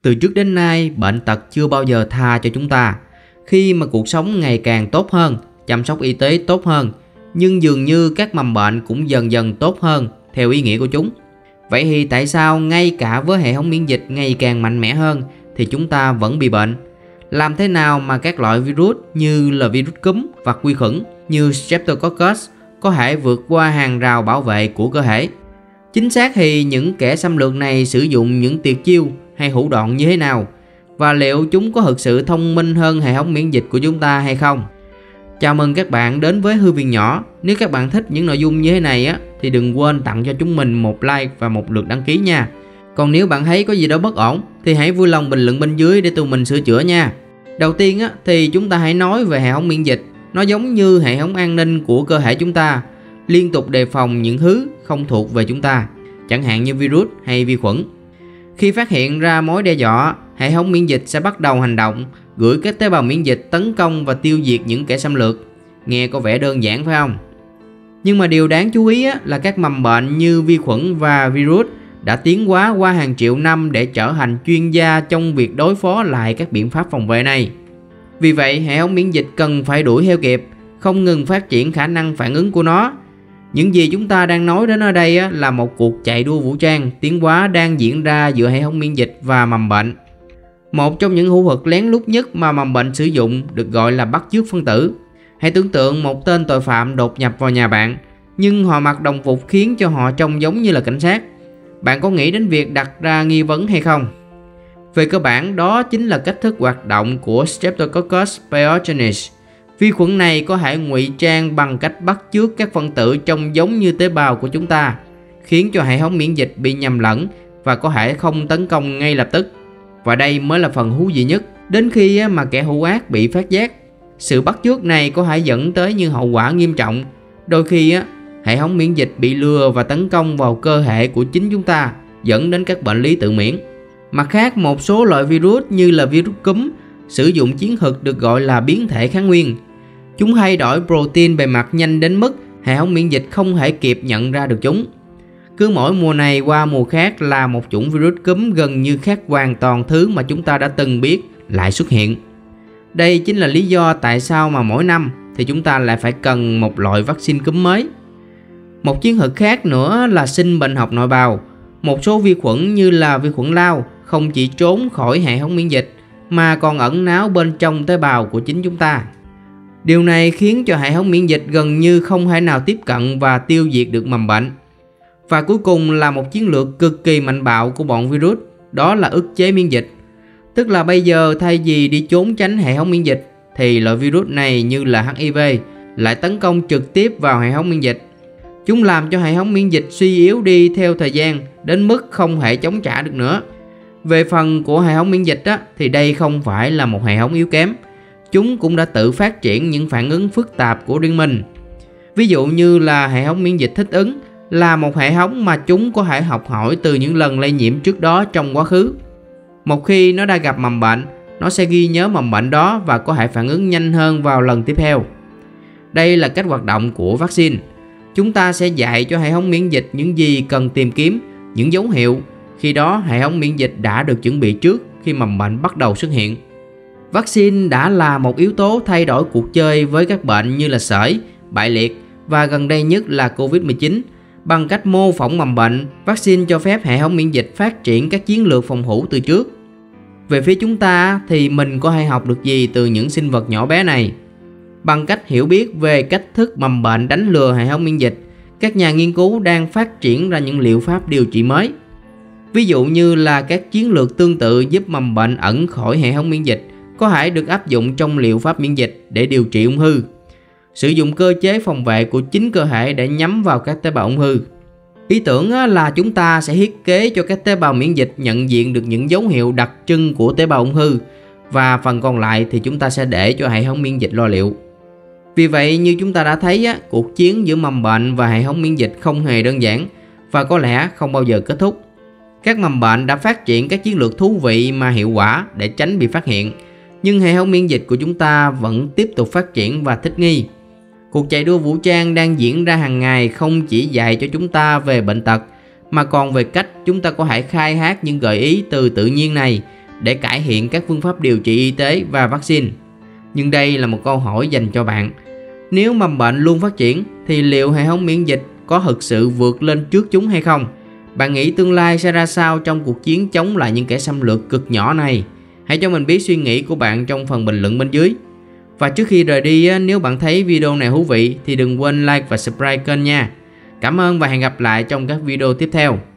Từ trước đến nay, bệnh tật chưa bao giờ tha cho chúng ta. Khi mà cuộc sống ngày càng tốt hơn, chăm sóc y tế tốt hơn, nhưng dường như các mầm bệnh cũng dần dần tốt hơn theo ý nghĩa của chúng. Vậy thì tại sao ngay cả với hệ thống miễn dịch ngày càng mạnh mẽ hơn thì chúng ta vẫn bị bệnh? Làm thế nào mà các loại virus như là virus cúm và vi khuẩn như Streptococcus có thể vượt qua hàng rào bảo vệ của cơ thể? Chính xác thì những kẻ xâm lược này sử dụng những tuyệt chiêu hay thủ đoạn như thế nào? Và liệu chúng có thực sự thông minh hơn hệ thống miễn dịch của chúng ta hay không? Chào mừng các bạn đến với Thư viện Nhỏ. Nếu các bạn thích những nội dung như thế này thì đừng quên tặng cho chúng mình một like và một lượt đăng ký nha. Còn nếu bạn thấy có gì đó bất ổn thì hãy vui lòng bình luận bên dưới để tụi mình sửa chữa nha. Đầu tiên thì chúng ta hãy nói về hệ thống miễn dịch. Nó giống như hệ thống an ninh của cơ thể chúng ta, liên tục đề phòng những thứ không thuộc về chúng ta, chẳng hạn như virus hay vi khuẩn. Khi phát hiện ra mối đe dọa, hệ thống miễn dịch sẽ bắt đầu hành động, gửi các tế bào miễn dịch tấn công và tiêu diệt những kẻ xâm lược. Nghe có vẻ đơn giản phải không? Nhưng mà điều đáng chú ý là các mầm bệnh như vi khuẩn và virus đã tiến hóa qua hàng triệu năm để trở thành chuyên gia trong việc đối phó lại các biện pháp phòng vệ này. Vì vậy, hệ thống miễn dịch cần phải đuổi theo kịp, không ngừng phát triển khả năng phản ứng của nó. Những gì chúng ta đang nói đến ở đây là một cuộc chạy đua vũ trang tiến hóa đang diễn ra giữa hệ thống miễn dịch và mầm bệnh. Một trong những thủ thuật lén lút nhất mà mầm bệnh sử dụng được gọi là bắt chước phân tử. Hãy tưởng tượng một tên tội phạm đột nhập vào nhà bạn, nhưng họ mặc đồng phục khiến cho họ trông giống như là cảnh sát. Bạn có nghĩ đến việc đặt ra nghi vấn hay không? Về cơ bản, đó chính là cách thức hoạt động của Streptococcus pyogenes. Vi khuẩn này có thể ngụy trang bằng cách bắt chước các phân tử trông giống như tế bào của chúng ta, khiến cho hệ thống miễn dịch bị nhầm lẫn và có thể không tấn công ngay lập tức. Và đây mới là phần thú vị nhất. Đến khi mà kẻ hung ác bị phát giác, sự bắt chước này có thể dẫn tới những hậu quả nghiêm trọng. Đôi khi hệ thống miễn dịch bị lừa và tấn công vào cơ thể của chính chúng ta, dẫn đến các bệnh lý tự miễn. Mặt khác, một số loại virus như là virus cúm sử dụng chiến thuật được gọi là biến thể kháng nguyên. Chúng thay đổi protein bề mặt nhanh đến mức hệ thống miễn dịch không thể kịp nhận ra được chúng. Cứ mỗi mùa này qua mùa khác là một chủng virus cúm gần như khác hoàn toàn thứ mà chúng ta đã từng biết lại xuất hiện. Đây chính là lý do tại sao mà mỗi năm thì chúng ta lại phải cần một loại vaccine cúm mới. Một chiến thuật khác nữa là sinh bệnh học nội bào. Một số vi khuẩn như là vi khuẩn lao không chỉ trốn khỏi hệ thống miễn dịch mà còn ẩn náu bên trong tế bào của chính chúng ta. Điều này khiến cho hệ thống miễn dịch gần như không thể nào tiếp cận và tiêu diệt được mầm bệnh. Và cuối cùng là một chiến lược cực kỳ mạnh bạo của bọn virus, đó là ức chế miễn dịch. Tức là bây giờ thay vì đi trốn tránh hệ thống miễn dịch thì loại virus này như là HIV lại tấn công trực tiếp vào hệ thống miễn dịch. Chúng làm cho hệ thống miễn dịch suy yếu đi theo thời gian đến mức không thể chống trả được nữa. Về phần của hệ thống miễn dịch thì đây không phải là một hệ thống yếu kém. Chúng cũng đã tự phát triển những phản ứng phức tạp của riêng mình. Ví dụ như là hệ thống miễn dịch thích ứng là một hệ thống mà chúng có thể học hỏi từ những lần lây nhiễm trước đó trong quá khứ. Một khi nó đã gặp mầm bệnh, nó sẽ ghi nhớ mầm bệnh đó và có thể phản ứng nhanh hơn vào lần tiếp theo. Đây là cách hoạt động của vaccine. Chúng ta sẽ dạy cho hệ thống miễn dịch những gì cần tìm kiếm, những dấu hiệu. Khi đó hệ thống miễn dịch đã được chuẩn bị trước khi mầm bệnh bắt đầu xuất hiện. Vaccine đã là một yếu tố thay đổi cuộc chơi với các bệnh như là sởi, bại liệt và gần đây nhất là Covid-19. Bằng cách mô phỏng mầm bệnh, vaccine cho phép hệ thống miễn dịch phát triển các chiến lược phòng thủ từ trước. Về phía chúng ta thì mình có thể học được gì từ những sinh vật nhỏ bé này? Bằng cách hiểu biết về cách thức mầm bệnh đánh lừa hệ thống miễn dịch, các nhà nghiên cứu đang phát triển ra những liệu pháp điều trị mới. Ví dụ như là các chiến lược tương tự giúp mầm bệnh ẩn khỏi hệ thống miễn dịch có thể được áp dụng trong liệu pháp miễn dịch để điều trị ung thư. Sử dụng cơ chế phòng vệ của chính cơ thể để nhắm vào các tế bào ung thư. Ý tưởng là chúng ta sẽ thiết kế cho các tế bào miễn dịch nhận diện được những dấu hiệu đặc trưng của tế bào ung thư và phần còn lại thì chúng ta sẽ để cho hệ thống miễn dịch lo liệu. Vì vậy như chúng ta đã thấy, cuộc chiến giữa mầm bệnh và hệ thống miễn dịch không hề đơn giản và có lẽ không bao giờ kết thúc. Các mầm bệnh đã phát triển các chiến lược thú vị mà hiệu quả để tránh bị phát hiện, nhưng hệ thống miễn dịch của chúng ta vẫn tiếp tục phát triển và thích nghi. Cuộc chạy đua vũ trang đang diễn ra hàng ngày không chỉ dạy cho chúng ta về bệnh tật mà còn về cách chúng ta có thể khai thác những gợi ý từ tự nhiên này để cải thiện các phương pháp điều trị y tế và vaccine. Nhưng đây là một câu hỏi dành cho bạn. Nếu mầm bệnh luôn phát triển thì liệu hệ thống miễn dịch có thực sự vượt lên trước chúng hay không? Bạn nghĩ tương lai sẽ ra sao trong cuộc chiến chống lại những kẻ xâm lược cực nhỏ này? Hãy cho mình biết suy nghĩ của bạn trong phần bình luận bên dưới. Và trước khi rời đi, nếu bạn thấy video này thú vị thì đừng quên like và subscribe kênh nha. Cảm ơn và hẹn gặp lại trong các video tiếp theo.